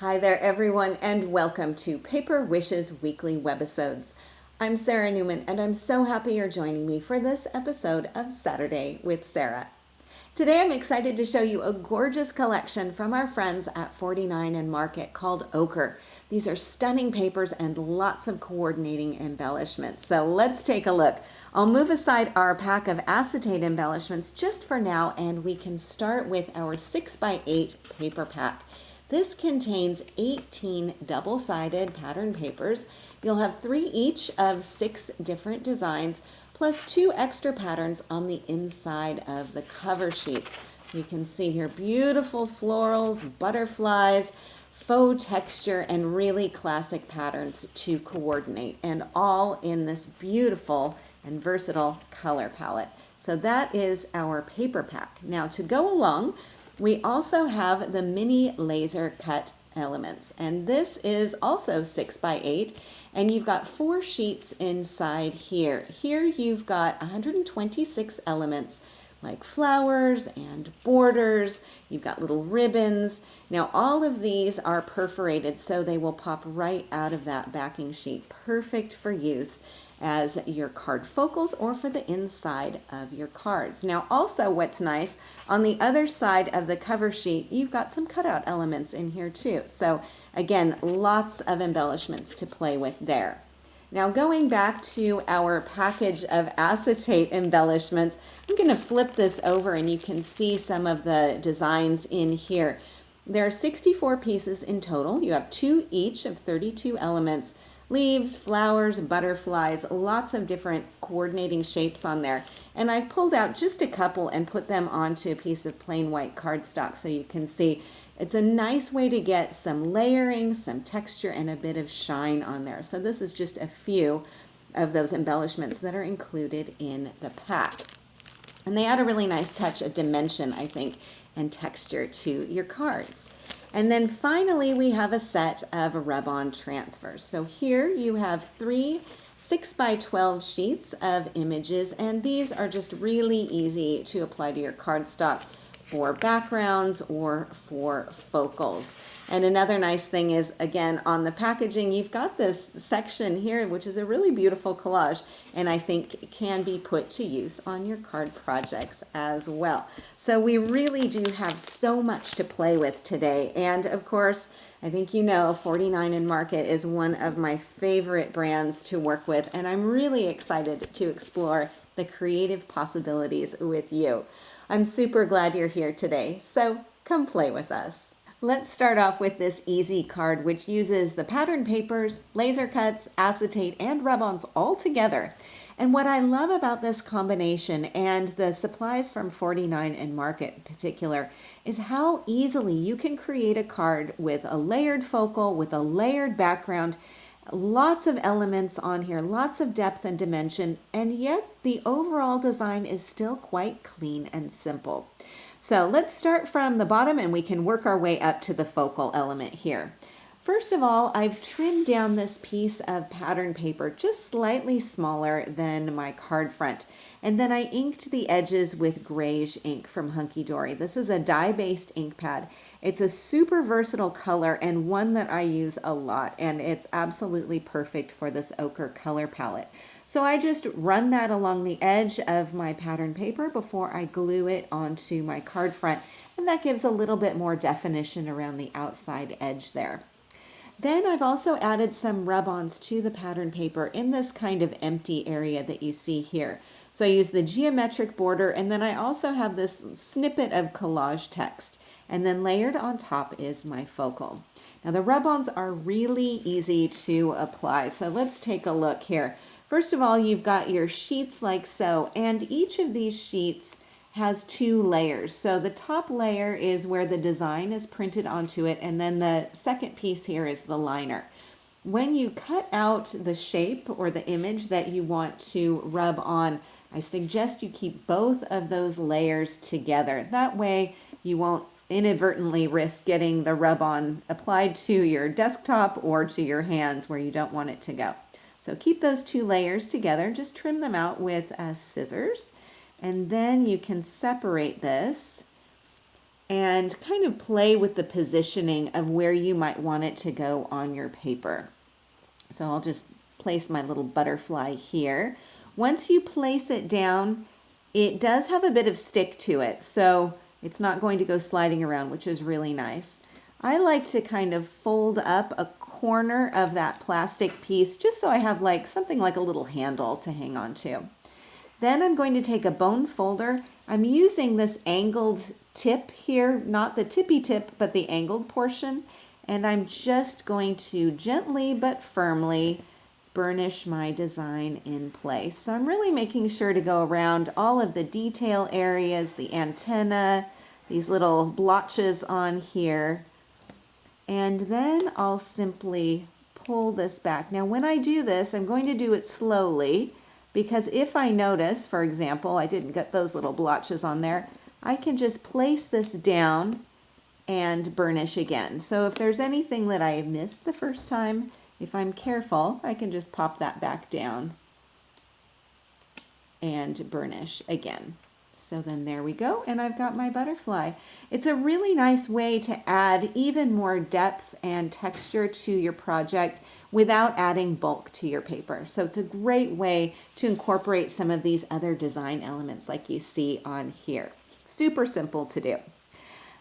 Hi there, everyone, and welcome to Paper Wishes Weekly Webisodes. I'm Sarah Newman, and I'm so happy you're joining me for this episode of Saturday with Sara. Today, I'm excited to show you a gorgeous collection from our friends at 49 and Market called Ochre. These are stunning papers and lots of coordinating embellishments. So let's take a look. I'll move aside our pack of acetate embellishments just for now, and we can start with our 6x8 paper pack. This contains 18 double-sided pattern papers. You'll have 3 each of 6 different designs, plus 2 extra patterns on the inside of the cover sheets. You can see here beautiful florals, butterflies, faux texture, and really classic patterns to coordinate, and all in this beautiful and versatile color palette. So that is our paper pack. Now to go along, we also have the mini laser cut elements, and this is also 6x8, and you've got 4 sheets inside here. Here you've got 126 elements like flowers and borders. You've got little ribbons. Now all of these are perforated so they will pop right out of that backing sheet, perfect for use as your card focals or for the inside of your cards. Now also what's nice, on the other side of the cover sheet, you've got some cutout elements in here too. So again, lots of embellishments to play with there. Now going back to our package of acetate embellishments, I'm going to flip this over and you can see some of the designs in here. There are 64 pieces in total. You have 2 each of 32 elements. Leaves, flowers, butterflies, lots of different coordinating shapes on there. And I've pulled out just a couple and put them onto a piece of plain white cardstock so you can see it's a nice way to get some layering, some texture, and a bit of shine on there. So this is just a few of those embellishments that are included in the pack. And they add a really nice touch of dimension, I think, and texture to your cards. And then finally, we have a set of rub-on transfers. So here you have 3 6x12 sheets of images, and these are just really easy to apply to your cardstock for backgrounds or for focals. And another nice thing is, again, on the packaging, you've got this section here, which is a really beautiful collage, and I think can be put to use on your card projects as well. So we really do have so much to play with today. And of course, I think you know 49 and Market is one of my favorite brands to work with, and I'm really excited to explore the creative possibilities with you. I'm super glad you're here today, so come play with us. Let's start off with this easy card, which uses the pattern papers, laser cuts, acetate, and rub-ons all together. And what I love about this combination and the supplies from 49 and Market in particular is how easily you can create a card with a layered focal, with a layered background, lots of elements on here, lots of depth and dimension, and yet the overall design is still quite clean and simple. So let's start from the bottom and we can work our way up to the focal element here. First of all, I've trimmed down this piece of pattern paper just slightly smaller than my card front. And then I inked the edges with grayish ink from Hunky Dory. This is a dye-based ink pad. It's a super versatile color and one that I use a lot, and it's absolutely perfect for this ochre color palette. So I just run that along the edge of my pattern paper before I glue it onto my card front, and that gives a little bit more definition around the outside edge there. Then I've also added some rub-ons to the pattern paper in this kind of empty area that you see here. So I use the geometric border, and then I also have this snippet of collage text. And then layered on top is my focal. Now the rub-ons are really easy to apply, so let's take a look here. First of all, you've got your sheets like so, and each of these sheets has 2 layers. So the top layer is where the design is printed onto it, and then the second piece here is the liner. When you cut out the shape or the image that you want to rub on, I suggest you keep both of those layers together. That way you won't inadvertently risk getting the rub-on applied to your desktop or to your hands where you don't want it to go. So keep those 2 layers together, just trim them out with scissors, and then you can separate this and kind of play with the positioning of where you might want it to go on your paper. So I'll just place my little butterfly here. Once you place it down, it does have a bit of stick to it, so it's not going to go sliding around, which is really nice. I like to kind of fold up a corner of that plastic piece just so I have like something like a little handle to hang on to. Then I'm going to take a bone folder. I'm using this angled tip here, not the tippy tip, but the angled portion. And I'm just going to gently but firmly burnish my design in place. So I'm really making sure to go around all of the detail areas, the antenna, these little blotches on here. And then I'll simply pull this back. Now when I do this, I'm going to do it slowly, because if I notice, for example, I didn't get those little blotches on there, I can just place this down and burnish again. So if there's anything that I missed the first time, if I'm careful, I can just pop that back down and burnish again. So then there we go, and I've got my butterfly. It's a really nice way to add even more depth and texture to your project without adding bulk to your paper. So it's a great way to incorporate some of these other design elements like you see on here. Super simple to do.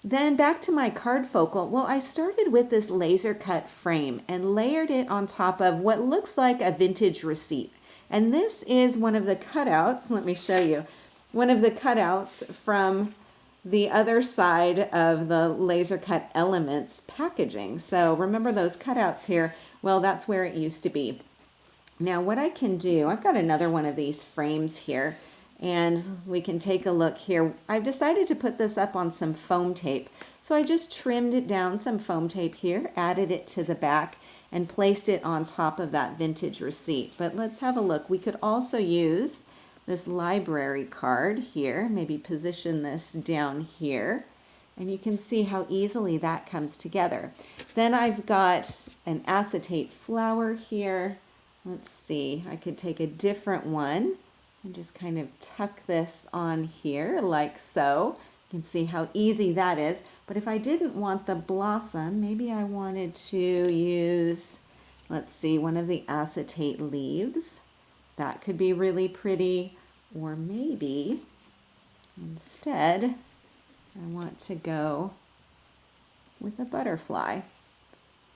Then back to my card focal. Well, I started with this laser cut frame and layered it on top of what looks like a vintage receipt. And this is one of the cutouts, let me show you, one of the cutouts from the other side of the laser cut elements packaging. So remember those cutouts here? Well, that's where it used to be. Now what I can do, I've got another one of these frames here, and we can take a look here. I've decided to put this up on some foam tape. So I just trimmed it down some foam tape here, added it to the back, and placed it on top of that vintage receipt. But let's have a look. We could also use this library card here, maybe position this down here, and you can see how easily that comes together. Then I've got an acetate flower here. Let's see, I could take a different one and just kind of tuck this on here like so. You can see how easy that is. But if I didn't want the blossom, maybe I wanted to use, let's see, one of the acetate leaves. That could be really pretty. Or maybe instead I want to go with a butterfly.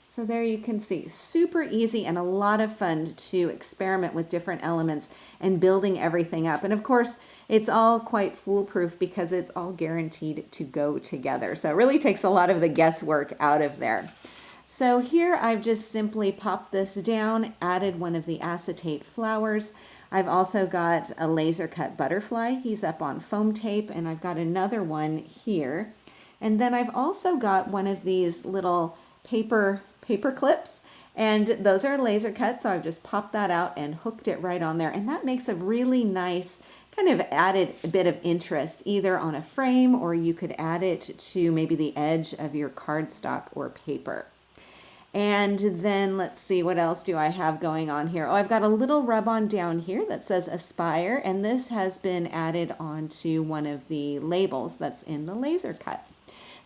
So there you can see, super easy and a lot of fun to experiment with different elements and building everything up. And of course, it's all quite foolproof because it's all guaranteed to go together. So it really takes a lot of the guesswork out of there. So here I've just simply popped this down, added one of the acetate flowers. I've also got a laser cut butterfly. He's up on foam tape, and I've got another one here. And then I've also got one of these little paper clips, and those are laser cut, so I've just popped that out and hooked it right on there. And that makes a really nice kind of added a bit of interest either on a frame, or you could add it to maybe the edge of your cardstock or paper. And then let's see, what else do I have going on here? Oh, I've got a little rub-on down here that says Aspire, and this has been added onto one of the labels that's in the laser cut.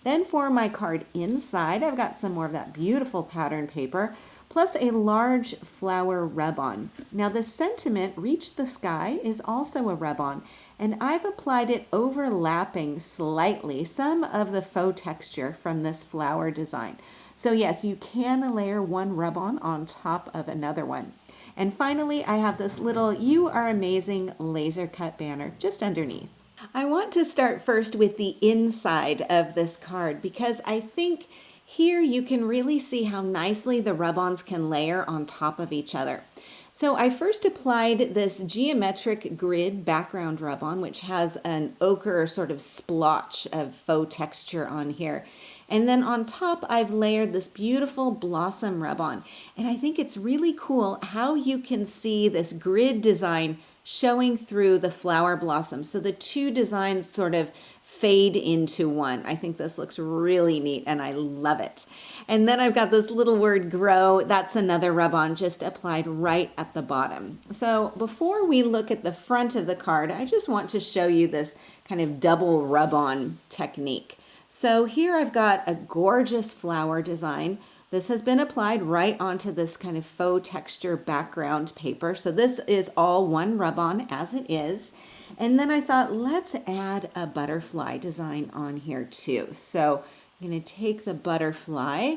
Then for my card inside, I've got some more of that beautiful pattern paper, plus a large flower rub-on. Now the sentiment, Reach the Sky, is also a rub-on, and I've applied it overlapping slightly some of the faux texture from this flower design. So yes, you can layer one rub-on on top of another one. And finally, I have this little You Are Amazing laser cut banner just underneath. I want to start first with the inside of this card because I think here you can really see how nicely the rub-ons can layer on top of each other. So I first applied this geometric grid background rub-on, which has an ochre sort of splotch of faux texture on here. And then on top, I've layered this beautiful blossom rub-on. And I think it's really cool how you can see this grid design showing through the flower blossom. So the two designs sort of fade into one. I think this looks really neat and I love it. And then I've got this little word grow. That's another rub-on just applied right at the bottom. So before we look at the front of the card, I just want to show you this kind of double rub-on technique. So here I've got a gorgeous flower design. This has been applied right onto this kind of faux texture background paper. So this is all one rub-on as it is. And then I thought, let's add a butterfly design on here too. So I'm going to take the butterfly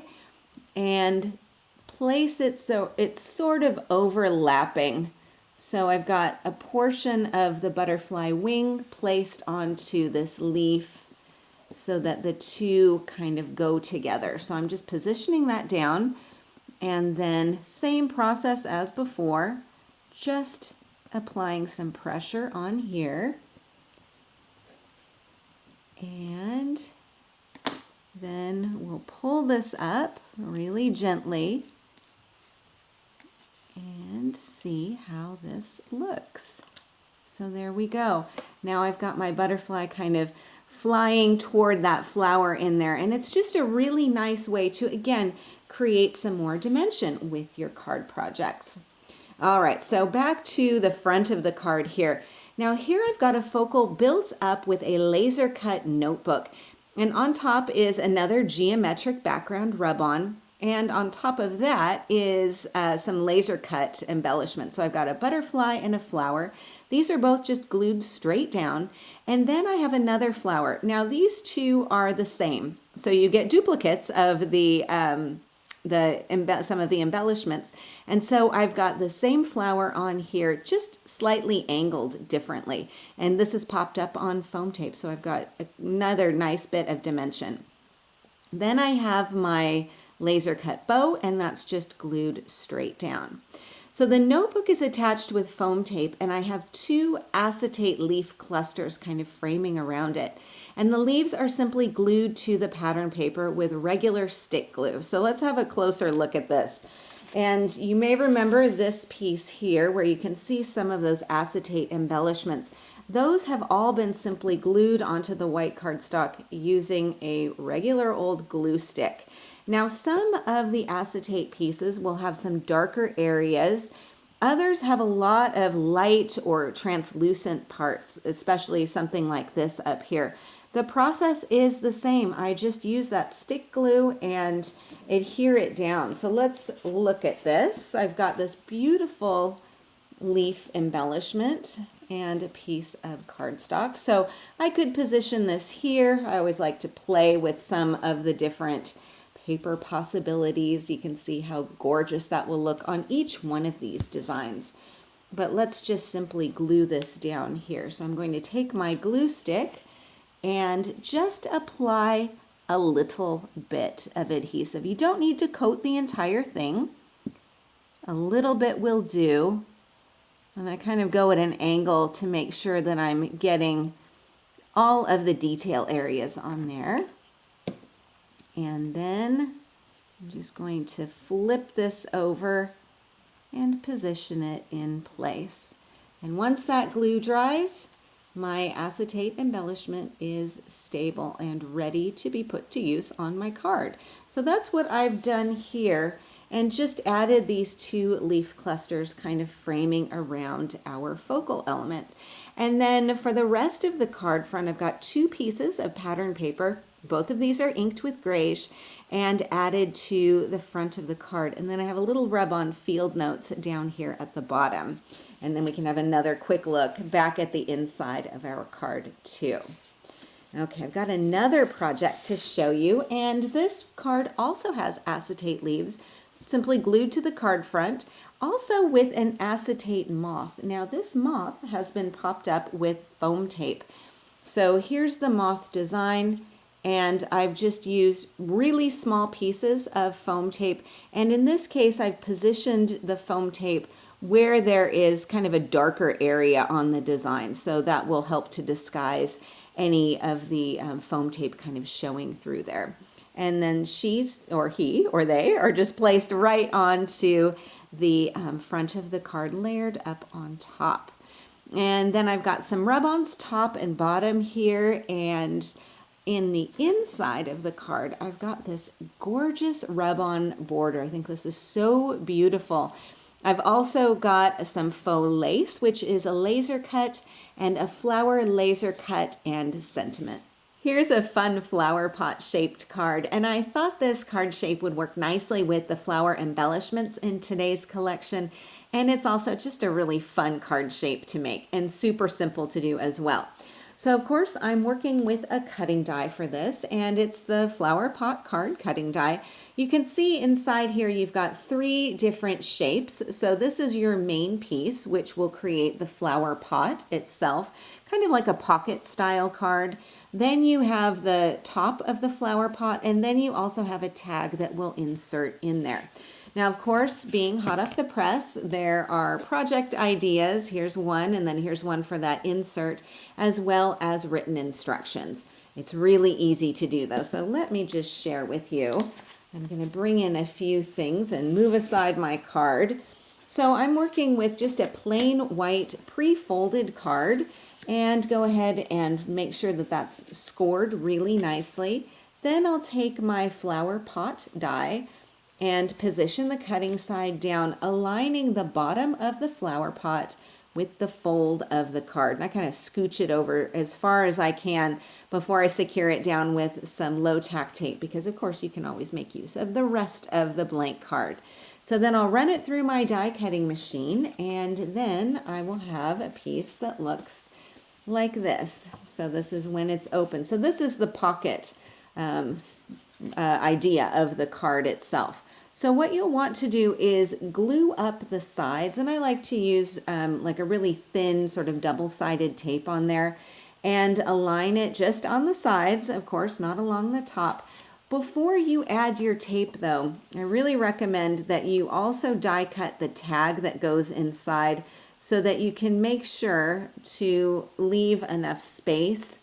and place it so it's sort of overlapping. So I've got a portion of the butterfly wing placed onto this leaf so that the two kind of go together. So I'm just positioning that down, and then same process as before, just applying some pressure on here. And then we'll pull this up really gently and see how this looks. So there we go. Now I've got my butterfly kind of flying toward that flower in there, and it's just a really nice way to, again, create some more dimension with your card projects. All right, so back to the front of the card here. Now here I've got a focal built up with a laser cut notebook, and on top is another geometric background rub-on, and on top of that is some laser cut embellishment. So I've got a butterfly and a flower. These are both just glued straight down. And then I have another flower. Now these two are the same. So you get duplicates of some of the embellishments. And so I've got the same flower on here, just slightly angled differently. And this is popped up on foam tape. So I've got another nice bit of dimension. Then I have my laser cut bow, and that's just glued straight down. So the notebook is attached with foam tape, and I have two acetate leaf clusters kind of framing around it. And the leaves are simply glued to the pattern paper with regular stick glue. So let's have a closer look at this. And you may remember this piece here where you can see some of those acetate embellishments. Those have all been simply glued onto the white cardstock using a regular old glue stick. Now some of the acetate pieces will have some darker areas. Others have a lot of light or translucent parts, especially something like this up here. The process is the same. I just use that stick glue and adhere it down. So let's look at this. I've got this beautiful leaf embellishment and a piece of cardstock. So I could position this here. I always like to play with some of the different paper possibilities. You can see how gorgeous that will look on each one of these designs. But let's just simply glue this down here. So I'm going to take my glue stick and just apply a little bit of adhesive. You don't need to coat the entire thing. A little bit will do. And I kind of go at an angle to make sure that I'm getting all of the detail areas on there. And then I'm just going to flip this over and position it in place. And once that glue dries, my acetate embellishment is stable and ready to be put to use on my card. So that's what I've done here, and just added these two leaf clusters kind of framing around our focal element. And then for the rest of the card front, I've got two pieces of pattern paper. Both of these are inked with grayish and added to the front of the card. And then I have a little rub-on field notes down here at the bottom. And then we can have another quick look back at the inside of our card too. Okay, I've got another project to show you, and this card also has acetate leaves simply glued to the card front, also with an acetate moth. Now this moth has been popped up with foam tape. So here's the moth design, and I've just used really small pieces of foam tape, and in this case I've positioned the foam tape where there is kind of a darker area on the design, so that will help to disguise any of the foam tape kind of showing through there. And then she's, or he, or they are just placed right onto the front of the card, layered up on top. And then I've got some rub-ons top and bottom here, and in the inside of the card I've got this gorgeous rub-on border. I think this is so beautiful. I've also got some faux lace, which is a laser cut, and a flower laser cut and sentiment. Here's a fun flower pot shaped card, and I thought this card shape would work nicely with the flower embellishments in today's collection, and it's also just a really fun card shape to make and super simple to do as well. So of course I'm working with a cutting die for this, and it's the flower pot card cutting die. You can see inside here you've got 3 different shapes. So this is your main piece, which will create the flower pot itself, kind of like a pocket style card. Then you have the top of the flower pot, and then you also have a tag that will insert in there. Now, of course, being hot off the press, there are project ideas. Here's one, and then here's one for that insert, as well as written instructions. It's really easy to do, though, so let me just share with you. I'm going to bring in a few things and move aside my card. So I'm working with just a plain white pre-folded card, and go ahead and make sure that that's scored really nicely. Then I'll take my flower pot die and position the cutting side down, aligning the bottom of the flower pot with the fold of the card. And I kind of scooch it over as far as I can before I secure it down with some low tack tape, because of course you can always make use of the rest of the blank card. So then I'll run it through my die cutting machine, and then I will have a piece that looks like this. So this is when it's open. So this is the pocket idea of the card itself. So what you'll want to do is glue up the sides, and I like to use like a really thin sort of double-sided tape on there, and align it just on the sides, of course, not along the top. Before you add your tape, though, I really recommend that you also die cut the tag that goes inside, so that you can make sure to leave enough space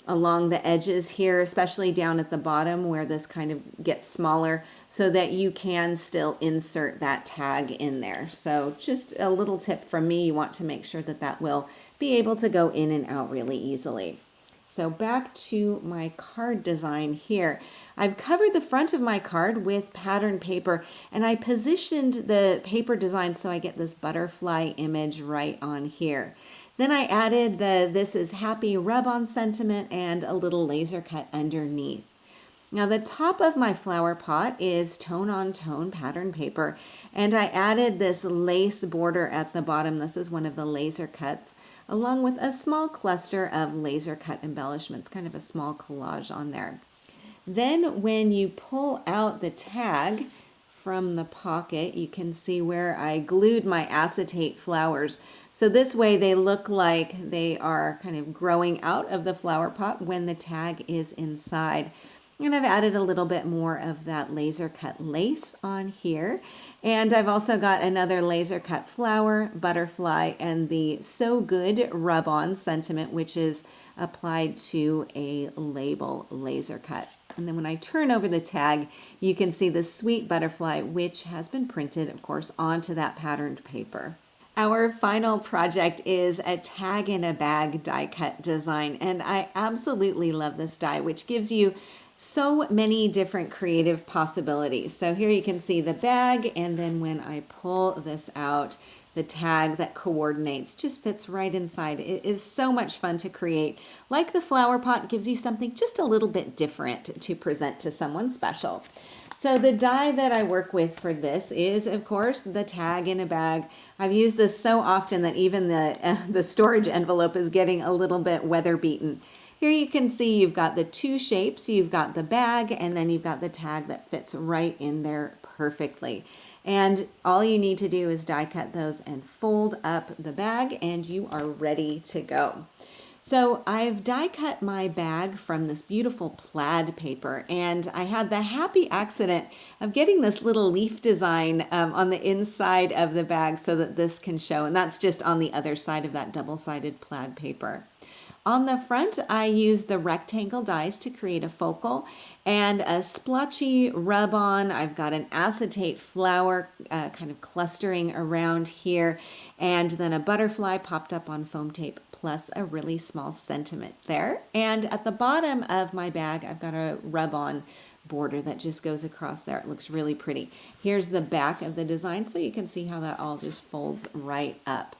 along the edges here, especially down at the bottom where this kind of gets smaller, so that you can still insert that tag in there. So just a little tip from me, you want to make sure that that will be able to go in and out really easily. So back to my card design here. I've covered the front of my card with pattern paper, and I positioned the paper design so I get this butterfly image right on here. Then I added the "This is Happy" rub-on sentiment and a little laser cut underneath. Now the top of my flower pot is tone-on-tone pattern paper, and I added this lace border at the bottom. This is one of the laser cuts, along with a small cluster of laser cut embellishments, kind of a small collage on there. Then when you pull out the tag from the pocket, you can see where I glued my acetate flowers. So this way they look like they are kind of growing out of the flower pot when the tag is inside. And I've added a little bit more of that laser cut lace on here. And I've also got another laser cut flower, butterfly, and the "So Good" rub-on sentiment, which is applied to a label laser cut. And then when I turn over the tag, you can see the sweet butterfly, which has been printed, of course, onto that patterned paper. Our final project is a tag in a bag die cut design, and I absolutely love this die, which gives you so many different creative possibilities. So here you can see the bag, and then when I pull this out, the tag that coordinates just fits right inside. It is so much fun to create. Like the flower pot, gives you something just a little bit different to present to someone special. So the die that I work with for this is, of course, the tag in a bag. I've used this so often that even the storage envelope is getting a little bit weather beaten. Here you can see you've got the 2 shapes. You've got the bag, and then you've got the tag that fits right in there perfectly. And all you need to do is die cut those and fold up the bag, and you are ready to go. So I've die cut my bag from this beautiful plaid paper, and I had the happy accident of getting this little leaf design on the inside of the bag so that this can show, and that's just on the other side of that double-sided plaid paper. On the front, I used the rectangle dies to create a focal and a splotchy rub-on. I've got an acetate flower kind of clustering around here, and then a butterfly popped up on foam tape, plus a really small sentiment there. And at the bottom of my bag, I've got a rub-on border that just goes across there. It looks really pretty. Here's the back of the design, so you can see how that all just folds right up.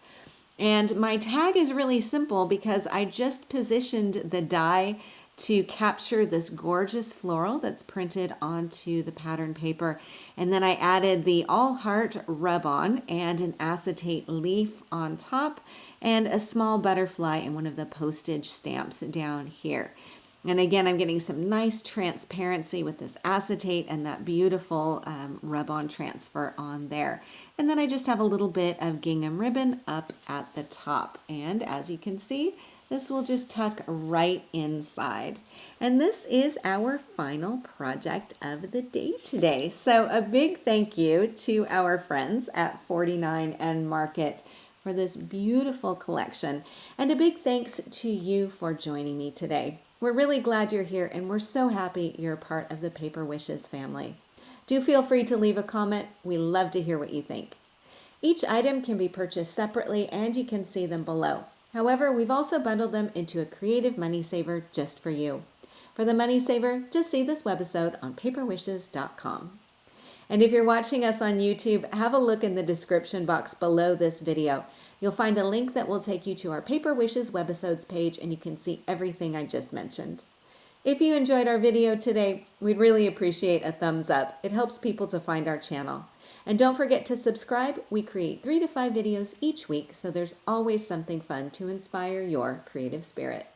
And my tag is really simple because I just positioned the die to capture this gorgeous floral that's printed onto the pattern paper. And then I added the all heart rub-on and an acetate leaf on top and a small butterfly and one of the postage stamps down here. And again, I'm getting some nice transparency with this acetate and that beautiful rub-on transfer on there. And then I just have a little bit of gingham ribbon up at the top. And as you can see, this will just tuck right inside. And this is our final project of the day today. So a big thank you to our friends at 49 and Market for this beautiful collection. And a big thanks to you for joining me today. We're really glad you're here and we're so happy you're a part of the Paper Wishes family. Do feel free to leave a comment. We love to hear what you think. Each item can be purchased separately and you can see them below. However, we've also bundled them into a creative money saver just for you. For the money saver, just see this webisode on paperwishes.com. And if you're watching us on YouTube, have a look in the description box below this video. You'll find a link that will take you to our Paper Wishes webisodes page and you can see everything I just mentioned. If you enjoyed our video today, we'd really appreciate a thumbs up. It helps people to find our channel. And don't forget to subscribe. We create 3 to 5 videos each week, so there's always something fun to inspire your creative spirit.